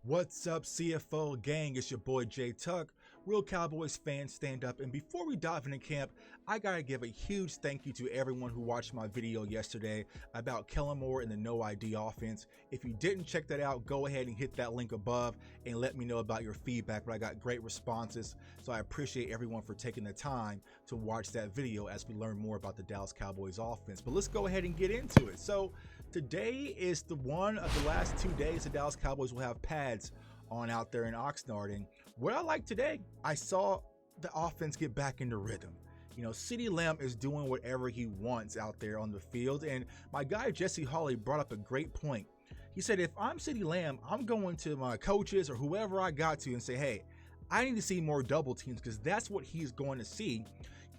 What's up, CFO gang? It's your boy Jay Tuck. Real Cowboys fans, stand up. And before we dive into camp, I gotta give a huge thank you to everyone who watched my video yesterday about Kellen Moore and the no ID offense. If you didn't check that out, go ahead and hit that link above and let me know about your feedback. But I got great responses, so I appreciate everyone for taking the time to watch that video as we learn more about the Dallas Cowboys offense. But let's go ahead and get into it. So today is the one of the last 2 days the Dallas Cowboys will have pads on out there in Oxnard. And what I like today, I saw the offense get back into rhythm. You know, CeeDee Lamb is doing whatever he wants out there on the field. And my guy Jesse Hawley brought up a great point. He said, if I'm CeeDee Lamb, I'm going to my coaches or whoever I got to and say, hey, I need to see more double teams, because that's what he's going to see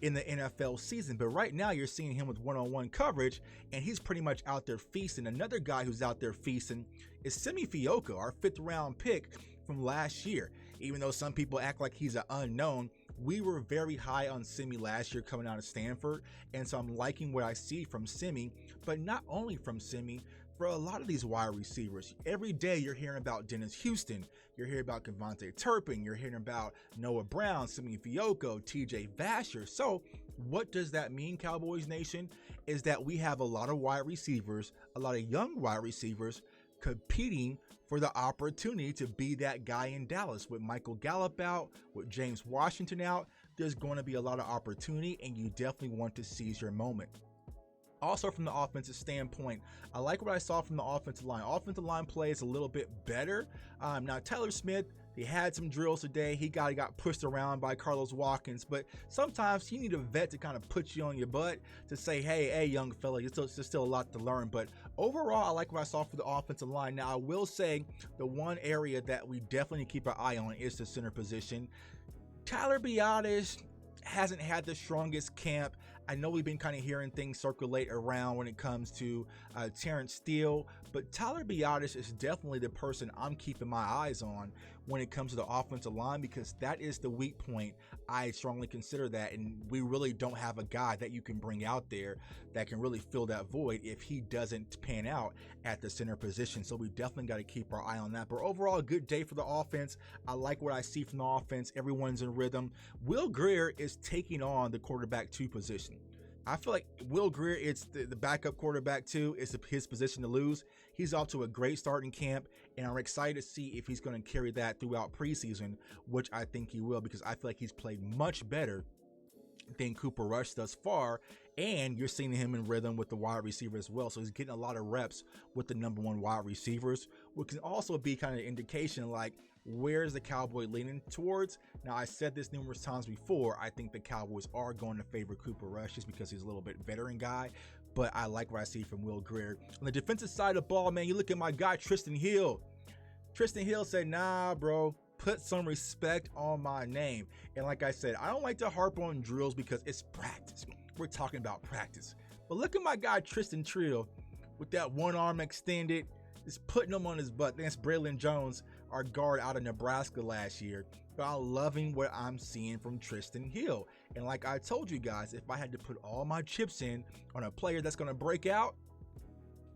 in the NFL season. But right now you're seeing him with one-on-one coverage, and he's pretty much out there feasting. Another guy who's out there feasting is Simi Fehoko, our 5th round pick from last year. Even though some people act like he's an unknown, we were very high on Simi last year coming out of Stanford, and so I'm liking what I see from Simi. But not only from Simi, for a lot of these wide receivers, every day you're hearing about Dennis Houston, you're hearing about Devontae Turpin, you're hearing about Noah Brown, Simi Fehoko, TJ Vasher. So what does that mean, Cowboys Nation? Is that we have a lot of wide receivers, a lot of young wide receivers competing for the opportunity to be that guy in Dallas. With Michael Gallup out, with James Washington out, there's going to be a lot of opportunity, and you definitely want to seize your moment. Also, from the offensive standpoint, I like what I saw from the offensive line. Offensive line play is a little bit better. Now, Tyler Smith, he had some drills today. He got pushed around by Carlos Watkins, but sometimes you need a vet to kind of put you on your butt to say, hey, young fella, there's still a lot to learn. But overall, I like what I saw for the offensive line. Now, I will say the one area that we definitely need to keep our eye on is the center position. Tyler Biadasz hasn't had the strongest camp. I know we've been kind of hearing things circulate around when it comes to Terrence Steele, but Tyler Biadasz is definitely the person I'm keeping my eyes on when it comes to the offensive line, because that is the weak point. I strongly consider that, and we really don't have a guy that you can bring out there that can really fill that void if he doesn't pan out at the center position. So we definitely got to keep our eye on that. But overall, a good day for the offense. I like what I see from the offense. Everyone's in rhythm. Will Grier is taking on the quarterback 2 position. I feel like Will Grier, it's the backup quarterback too. It's his position to lose. He's off to a great start in camp, and I'm excited to see if he's going to carry that throughout preseason, which I think he will, because I feel like he's played much better than Cooper Rush thus far, and you're seeing him in rhythm with the wide receiver as well. So he's getting a lot of reps with the number 1 wide receivers, which can also be kind of an indication like, where's the Cowboy leaning towards? Now, I said this numerous times before. I think the Cowboys are going to favor Cooper Rush just because he's a little bit veteran guy, but I like what I see from Will Grier. On the defensive side of the ball, man, you look at my guy, Tristan Hill. Tristan Hill said, nah, bro, put some respect on my name. And like I said, I don't like to harp on drills because it's practice. We're talking about practice. But look at my guy, Tristan Trill, with that one arm extended, just putting him on his butt. That's Braylon Jones, our guard out of Nebraska last year. But I'm loving what I'm seeing from Tristan Hill. And like I told you guys, if I had to put all my chips in on a player that's going to break out,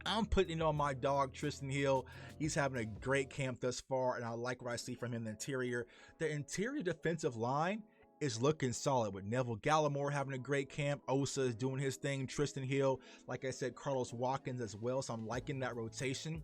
I'm putting it on my dog, Tristan Hill. He's having a great camp thus far, and I like what I see from him in the interior. The interior defensive line is looking solid with Neville Gallimore having a great camp. Osa is doing his thing. Tristan Hill, like I said, Carlos Watkins as well. So I'm liking that rotation.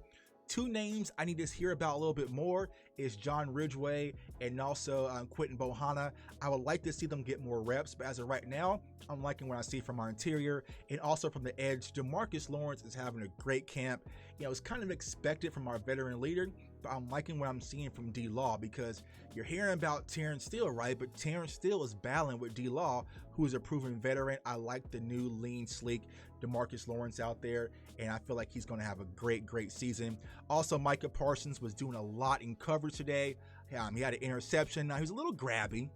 2 names I need to hear about a little bit more is John Ridgeway and also Quentin Bohanna. I would like to see them get more reps, but as of right now, I'm liking what I see from our interior. And also from the edge, DeMarcus Lawrence is having a great camp. You know, it's kind of expected from our veteran leader, but I'm liking what I'm seeing from D-Law, because you're hearing about Terrence Steele, right? But Terrence Steele is battling with D-Law, who is a proven veteran. I like the new lean, sleek DeMarcus Lawrence out there, and I feel like he's going to have a great season. Also, Micah Parsons was doing a lot in coverage today. He had an interception. Now, he was a little grabby.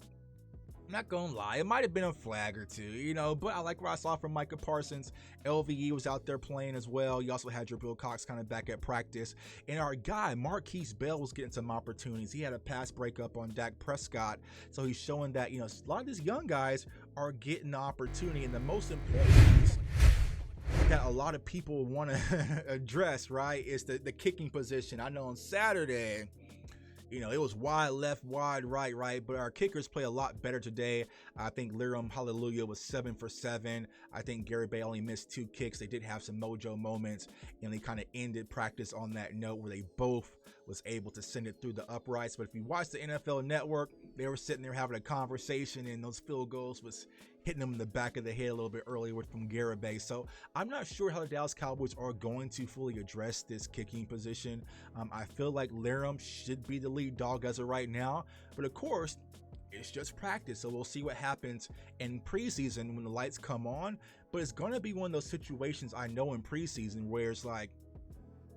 I'm not gonna lie, it might have been a flag or two, you know, but I like what I saw from Micah Parsons. LVE was out there playing as well. You also had your Bill Cox kind of back at practice. And our guy, Marquise Bell, was getting some opportunities. He had a pass breakup on Dak Prescott. So he's showing that, you know, a lot of these young guys are getting the opportunity. And the most important piece that a lot of people want to address, right, is the kicking position. I know on Saturday, it was wide left, wide right, right? But our kickers play a lot better today. I think Liram Hallelujah was 7 for 7. I think Gary Bay only missed 2 kicks. They did have some mojo moments, and they kind of ended practice on that note where they both was able to send it through the uprights. But if you watch the NFL Network, they were sitting there having a conversation, and those field goals was hitting them in the back of the head a little bit earlier from Gary Bay. So I'm not sure how the Dallas Cowboys are going to fully address this kicking position. I feel like Liram should be the lead dog as of right now, but of course it's just practice, so we'll see what happens in preseason when the lights come on. But it's going to be one of those situations, I know, in preseason where it's like,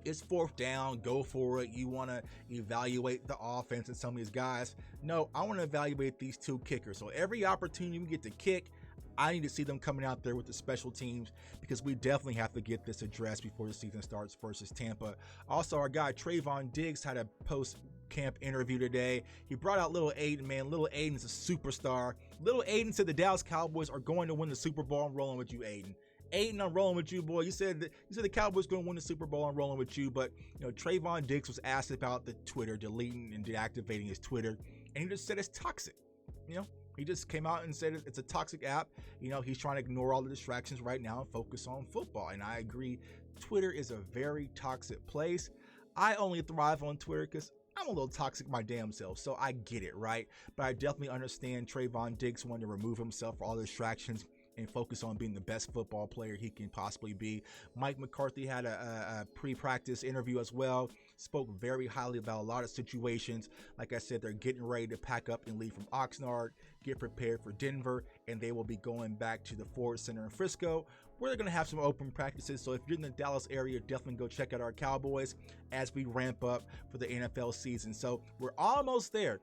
it's 4th down, go for it. You want to evaluate the offense and some of these guys. No, I want to evaluate these 2 kickers. So every opportunity we get to kick, I need to see them coming out there with the special teams, because we definitely have to get this addressed before the season starts versus Tampa. Also, our guy Trayvon Diggs had a post-camp interview today. He brought out Little Aiden, man. Little Aiden's a superstar. Little Aiden said the Dallas Cowboys are going to win the Super Bowl. I'm rolling with you, Aiden. Aiden, I'm rolling with you, boy. You said the Cowboys going to win the Super Bowl. I'm rolling with you. But Trayvon Diggs was asked about the Twitter, deleting and deactivating his Twitter, and he just said it's toxic. He just came out and said it's a toxic app. He's trying to ignore all the distractions right now and focus on football. And I agree, Twitter is a very toxic place. I only thrive on Twitter because I'm a little toxic my damn self, so I get it, right? But I definitely understand Trayvon Diggs wanting to remove himself from all the distractions and focus on being the best football player he can possibly be. Mike McCarthy had a pre-practice interview as well, spoke very highly about a lot of situations. Like I said, they're getting ready to pack up and leave from Oxnard, get prepared for Denver, and they will be going back to the Ford Center in Frisco, where they're going to have some open practices. So if you're in the Dallas area, definitely go check out our Cowboys as we ramp up for the NFL season. So we're almost there.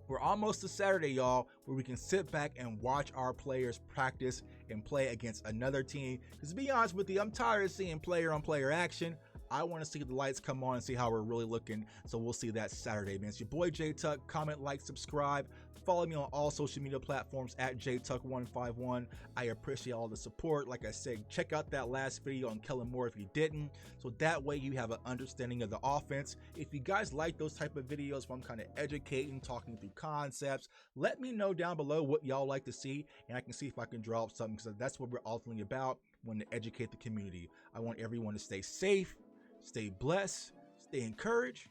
We're almost to Saturday, y'all, where we can sit back and watch our players practice and play against another team. Because to be honest with you, I'm tired of seeing player-on-player action. I want to see the lights come on and see how we're really looking. So we'll see that Saturday, man. It's your boy, J Tuck. Comment, like, subscribe. Follow me on all social media platforms at JTuck151. I appreciate all the support. Like I said, check out that last video on Kellen Moore if you didn't. So that way you have an understanding of the offense. If you guys like those type of videos where I'm kind of educating, talking through concepts, let me know down below what y'all like to see, and I can see if I can draw up something, because that's what we're ultimately about. We want to educate the community. I want everyone to stay safe, stay blessed, stay encouraged.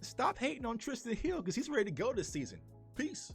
Stop hating on Tristan Hill, because he's ready to go this season. Peace.